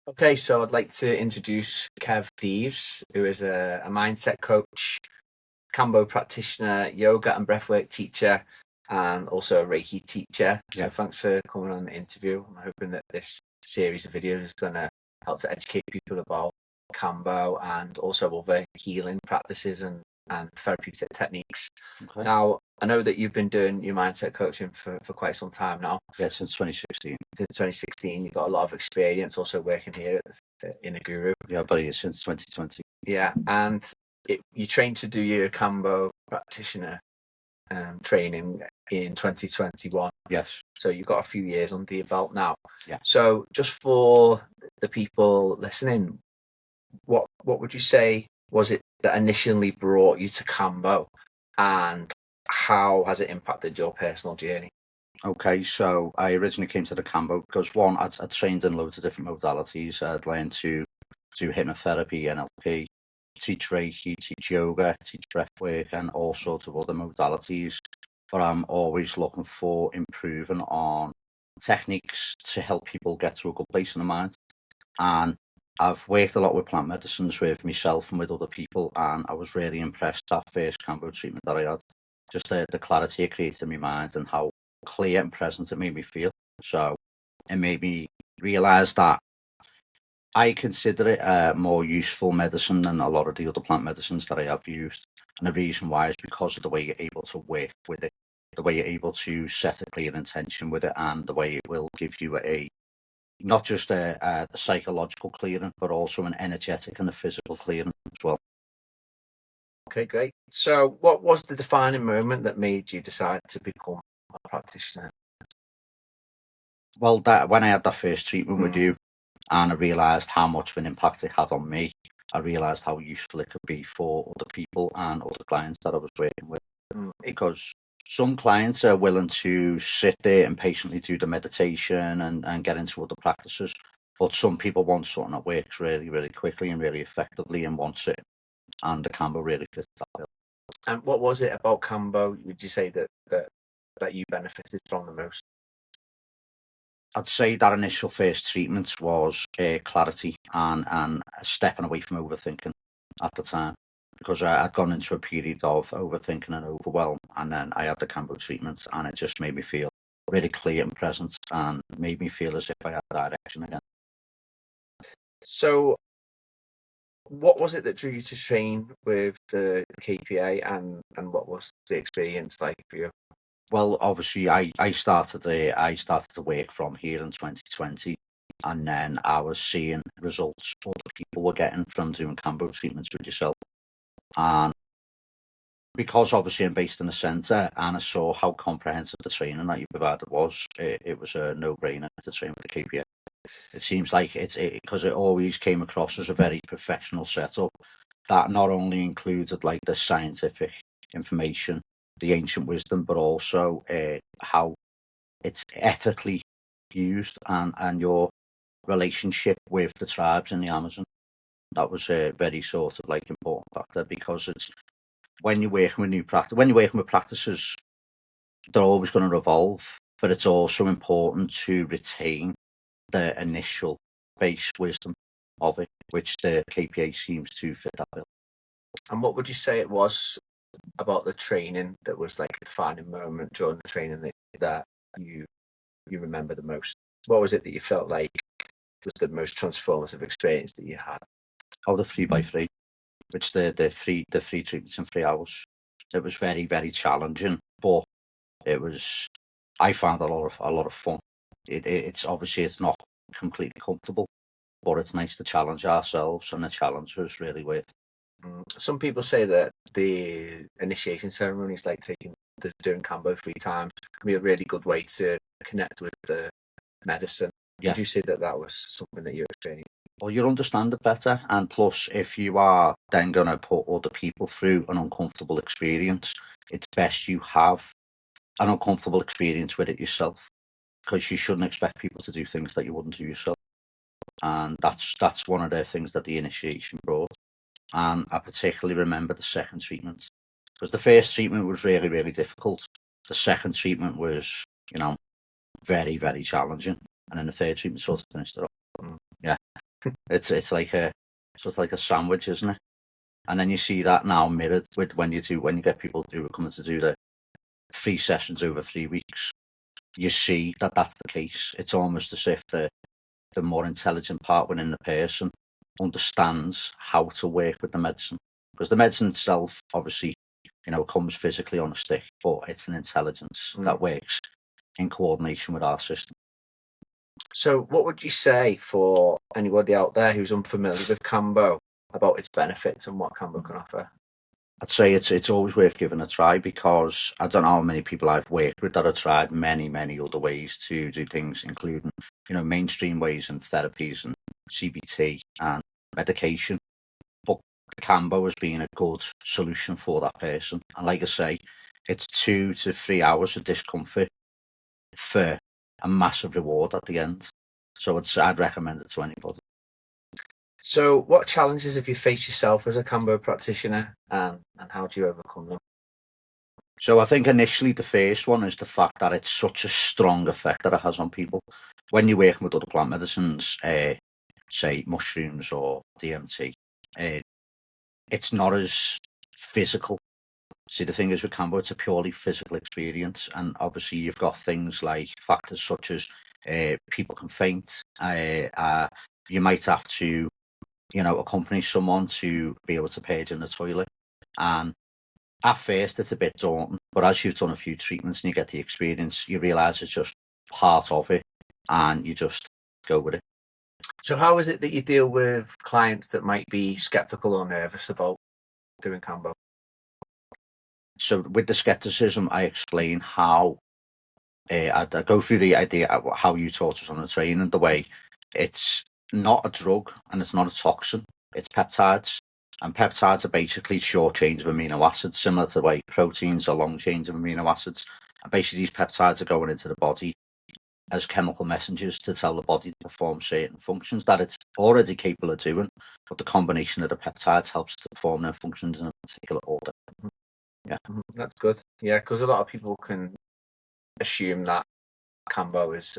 Okay, so I'd like to introduce Kev Deaves, who is a mindset coach, Kambo practitioner, yoga and breathwork teacher, and also a Reiki teacher. So thanks for coming on the interview. I'm hoping that this series of videos is going to help to educate people about Kambo and also other healing practices and therapeutic techniques. Okay. Now, I know that you've been doing your mindset coaching for quite some time now. Yeah, since 2016. Since 2016, you've got a lot of experience also working here in a guru. Yeah, but yeah, since 2020. Yeah, and you trained to do your Kambo practitioner training in 2021. Yes. So you've got a few years under your belt now. Yeah. So just for the people listening, what would you say was it that initially brought you to Kambo, and how has it impacted your personal journey? Okay, so I originally came to the Kambo because one, I'd trained in loads of different modalities. I'd learned to do hypnotherapy, NLP, teach Reiki, teach yoga, teach breathwork, and all sorts of other modalities. But I'm always looking for improving on techniques to help people get to a good place in the mind. And I've worked a lot with plant medicines with myself and with other people, and I was really impressed that first Kambo treatment that I had. Just the clarity it created in my mind and how clear and present it made me feel. So it made me realise that I consider it a more useful medicine than a lot of the other plant medicines that I have used. And the reason why is because of the way you're able to work with it, the way you're able to set a clear intention with it, and the way it will give you not just a psychological clearing, but also an energetic and a physical clearing as well. Okay, great. So what was the defining moment that made you decide to become a practitioner? Well, that when I had that first treatment with you, and I realised how much of an impact it had on me, I realised how useful it could be for other people and other clients that I was working with. Because some clients are willing to sit there and patiently do the meditation and get into other practices, but some people want something that works really, really quickly and really effectively and wants it. And the Kambo really fits that bill. And what was it about Kambo, would you say, that you benefited from the most? I'd say that initial first treatment was clarity and stepping away from overthinking at the time, because I'd gone into a period of overthinking and overwhelm, and then I had the Kambo treatment, and it just made me feel really clear and present, and made me feel as if I had direction again. So what was it that drew you to train with the KPA, and what was the experience like for you? Well, obviously, I started to work from here in 2020, and then I was seeing results other people were getting from doing Kambo treatments with yourself, and because obviously I'm based in the centre and I saw how comprehensive the training that you provided was, it was a no-brainer to train with the KPA. It seems like because it always came across as a very professional setup that not only included like the scientific information, the ancient wisdom, but also how it's ethically used and your relationship with the tribes in the Amazon. That was a very sort of like important factor, because it's when you're working with when you're working with practices, they're always going to evolve, but it's also important to retain the initial base wisdom of it, which the KPA seems to fit that bill. And what would you say it was about the training that was like a defining moment during the training that you remember the most? What was it that you felt like was the most transformative experience that you had? Oh, the 3x3, which the free treatments in 3 hours. It was very, very challenging, but I found a lot of fun. It's obviously it's not completely comfortable, but it's nice to challenge ourselves, and the challenge was really worth it. Some people say that the initiation ceremonies, like doing Kambo 3 times, can be a really good way to connect with the medicine. Yeah. Would you say that was something that you experienced? Well, you'll understand it better, and plus, if you are then going to put other people through an uncomfortable experience, it's best you have an uncomfortable experience with it yourself, because you shouldn't expect people to do things that you wouldn't do yourself. And that's one of the things that the initiation brought. And I particularly remember the second treatment, because the first treatment was really, really difficult. The second treatment was, very, very challenging. And then the third treatment sort of finished it off. Yeah. It's like a sandwich, isn't it? And then you see that now mirrored with when you get people who are coming to do the 3 sessions over 3 weeks. You see that that's the case. It's almost as if the more intelligent part within the person understands how to work with the medicine, because the medicine itself, obviously, comes physically on a stick, but it's an intelligence that works in coordination with our system. So what would you say for anybody out there who's unfamiliar with Kambo about its benefits and what Kambo can offer? I'd say it's always worth giving a try, because I don't know how many people I've worked with that have tried many, many other ways to do things, including, mainstream ways and therapies and CBT and medication. But Kambo has been a good solution for that person. And like I say, it's 2 to 3 hours of discomfort for a massive reward at the end. So I'd recommend it to anybody. So what challenges have you faced yourself as a Kambo practitioner, and how do you overcome them? So I think initially the first one is the fact that it's such a strong effect that it has on people. When you're working with other plant medicines, say mushrooms or DMT, it's not as physical. See, the thing is with Kambo, it's a purely physical experience, and obviously you've got things like factors such as people can faint. You might have to, accompany someone to be able to page in the toilet, and at first it's a bit daunting, but as you've done a few treatments and you get the experience, you realise it's just part of it, and you just go with it. So how is it that you deal with clients that might be skeptical or nervous about doing Kambo? So with the skepticism, I explain how I go through the idea of how you taught us on the training, the way it's not a drug and it's not a toxin, it's peptides. And peptides are basically short chains of amino acids, similar to the way proteins are long chains of amino acids. And basically these peptides are going into the body as chemical messengers to tell the body to perform certain functions that it's already capable of doing, but the combination of the peptides helps to perform their functions in a particular order. Yeah. That's good. Yeah, because a lot of people can assume that Kambo is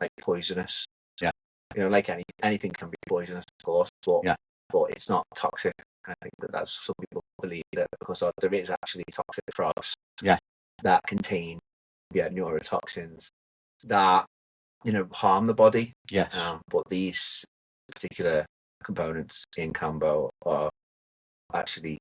like poisonous. Yeah. Like anything can be poisonous, of course, but it's not toxic. I think that's some people believe that because there is actually toxic frogs that contain neurotoxins that harm the body. Yes. But these particular components in Kambo are actually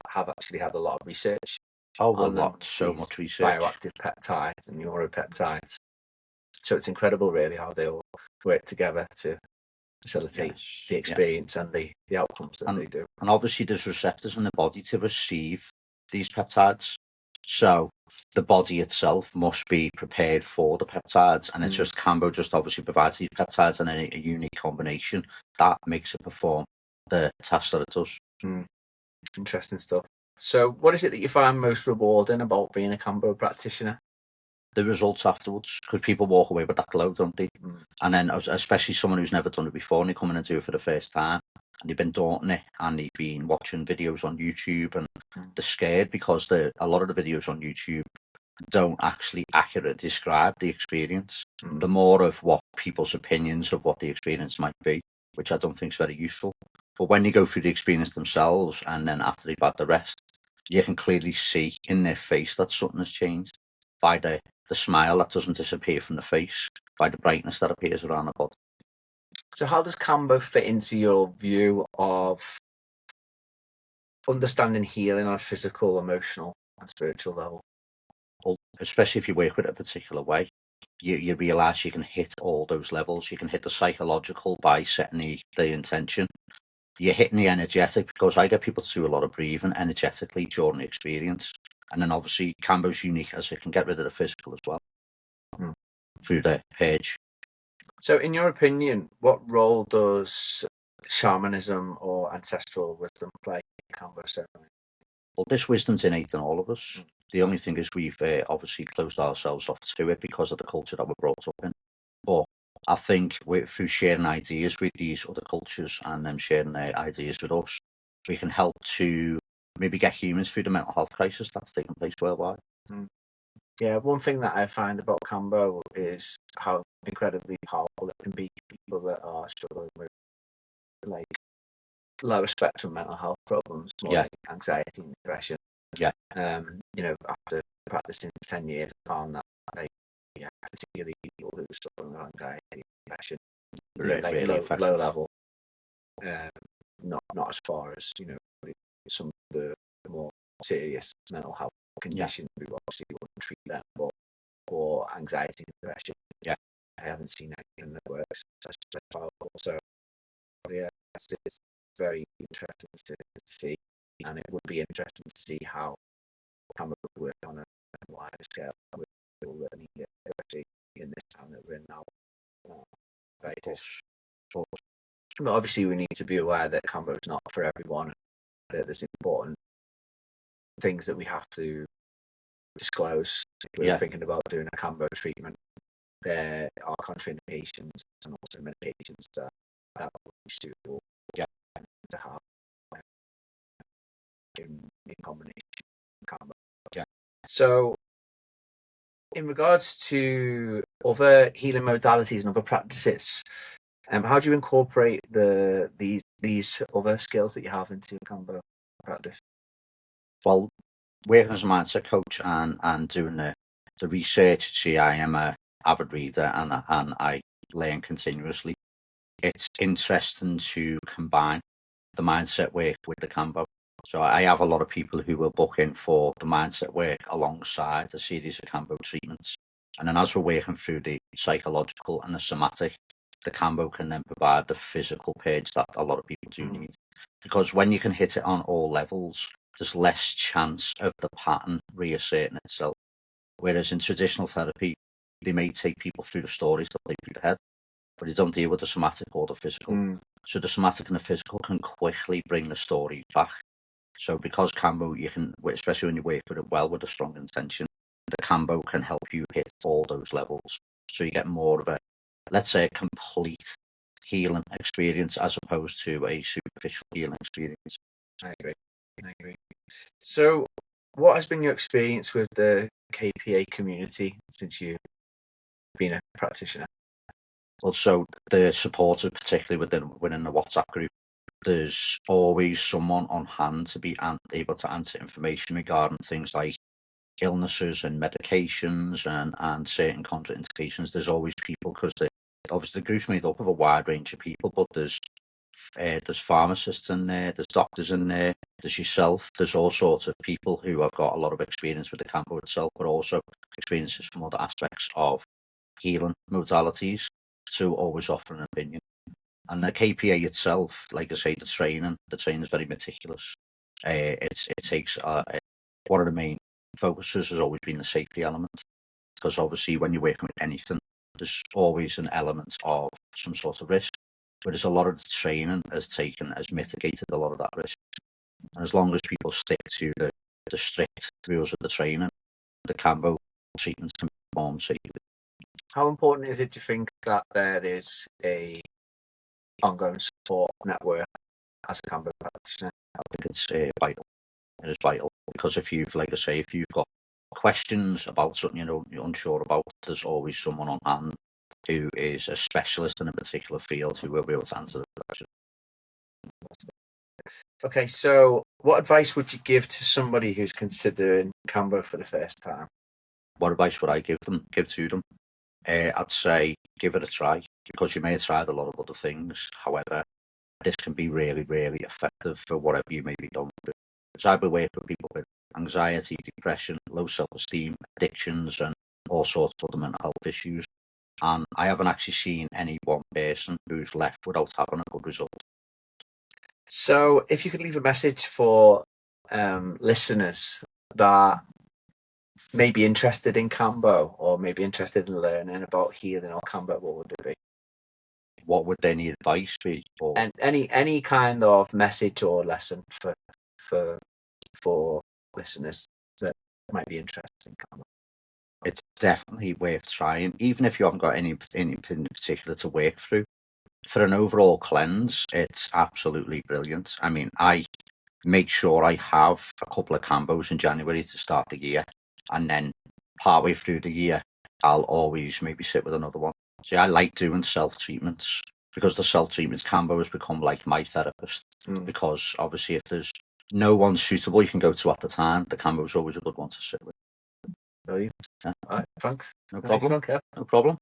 have actually had a lot of research. Oh, a lot, so much research. Bioactive peptides and neuropeptides. So it's incredible, really, how they all work together to facilitate the experience and the outcomes that they do. And obviously there's receptors in the body to receive these peptides. So the body itself must be prepared for the peptides, and it's just Kambo just obviously provides these peptides in a unique combination that makes it perform the task that it does. Interesting stuff. So what is it that you find most rewarding about being a Kambo practitioner? The results afterwards, because people walk away with that glow, don't they? And then especially someone who's never done it before and they come in and do it for the first time, and they've been daunting it, and they've been watching videos on YouTube, and they're scared because a lot of the videos on YouTube don't actually accurately describe the experience. The more of what people's opinions of what the experience might be, which I don't think is very useful. But when you go through the experience themselves, and then after they've had the rest, you can clearly see in their face that something has changed, by the smile that doesn't disappear from the face, by the brightness that appears around the body. So how does Kambo fit into your view of understanding healing on a physical, emotional and spiritual level? Well, especially if you work with it a particular way, you realise you can hit all those levels. You can hit the psychological by setting the intention. You're hitting the energetic, because I get people to do a lot of breathing energetically during the experience. And then obviously Kambo's unique as it can get rid of the physical as well through the purge. So in your opinion, what role does shamanism or ancestral wisdom play in Kambo ceremony? Well, this wisdom's innate in all of us. The only thing is we've obviously closed ourselves off to it because of the culture that we're brought up in. But I think through sharing ideas with these other cultures and them sharing their ideas with us, we can help to maybe get humans through the mental health crisis that's taking place worldwide. Yeah, one thing that I find about Kambo is how incredibly powerful it can be for people that are struggling with like lower spectrum mental health problems, more like anxiety and depression. Yeah. You know, after practicing for 10 years, I found that like particularly people who suffer with anxiety and depression, like really low level, not as far as, you know, some of the more serious mental health conditions. We obviously wouldn't treat them, but for anxiety and depression, I haven't seen anything that works as powerful. So yeah, it's very interesting to see, and it would be interesting to see how Kambo would work on a wider scale with people that need it, especially in this town that we're in now. But obviously, we need to be aware that Kambo is not for everyone. That there's important things that we have to disclose. If we're thinking about doing a Kambo treatment, there are contraindications and also medications that would be suitable to have in combination with Kambo. So, in regards to other healing modalities and other practices, how do you incorporate these other skills that you have into Kambo practice? Well, working as a mindset coach and doing the research, see, I am a avid reader and I learn continuously. It's interesting to combine the mindset work with the Kambo. So I have a lot of people who will book in for the mindset work alongside a series of Kambo treatments. And then as we're working through the psychological and the somatic, the Kambo can then provide the physical page that a lot of people do need. Because when you can hit it on all levels, there's less chance of the pattern reasserting itself. Whereas in traditional therapy, they may take people through the stories that they through the head, but they don't deal with the somatic or the physical. So the somatic and the physical can quickly bring the story back. So because Kambo, you can, especially when you work with it well with a strong intention, the Kambo can help you hit all those levels. So you get more of a, let's say, a complete healing experience as opposed to a superficial healing experience. I agree. So, what has been your experience with the KPA community since you've been a practitioner? Well, so the supporters, particularly within the WhatsApp group, there's always someone on hand to be able to answer information regarding things like illnesses and medications and certain contraindications. There's always people, because obviously the group's made up of a wide range of people, but there's pharmacists in there, there's doctors in there, there's yourself, there's all sorts of people who have got a lot of experience with the Kambo itself, but also experiences from other aspects of healing modalities to always offer an opinion. And the KPA itself, like I say, the training is very meticulous. It takes one of the main focuses has always been the safety element, because obviously when you're working with anything, there's always an element of some sort of risk. Whereas a lot of the training has mitigated a lot of that risk. And as long as people stick to the strict rules of the training, the Kambo treatments can be performed safely. How important is it, do you think, that there is a ongoing support network as a Kambo practitioner? I think it's vital. It is vital, because if you've got questions about something you're unsure about, there's always someone on hand who is a specialist in a particular field who will be able to answer the question. Okay, so what advice would you give to somebody who's considering Kambo for the first time? What advice would I give to them? I'd say give it a try, because you may have tried a lot of other things. However, this can be really, really effective for whatever you may be going through. So I've been working with people with anxiety, depression, low self-esteem, addictions, and all sorts of other mental health issues. And I haven't actually seen any one person who's left without having a good result. So if you could leave a message for listeners that may be interested in Kambo or maybe interested in learning about healing or Kambo, what would it be? What would they need advice be? And any kind of message or lesson for listeners that might be interested in Kambo? It's definitely worth trying, even if you haven't got any in particular to work through. For an overall cleanse, it's absolutely brilliant. I mean, I make sure I have a couple of Kambos in January to start the year, and then partway through the year, I'll always maybe sit with another one. See, I like doing self-treatments because the self-treatment, Kambo has become like my therapist, because obviously if there's no one suitable you can go to at the time, the Kambo is always a good one to sit with. Brilliant. Yeah. All right, thanks. No Nice problem. one, Kev. No problem.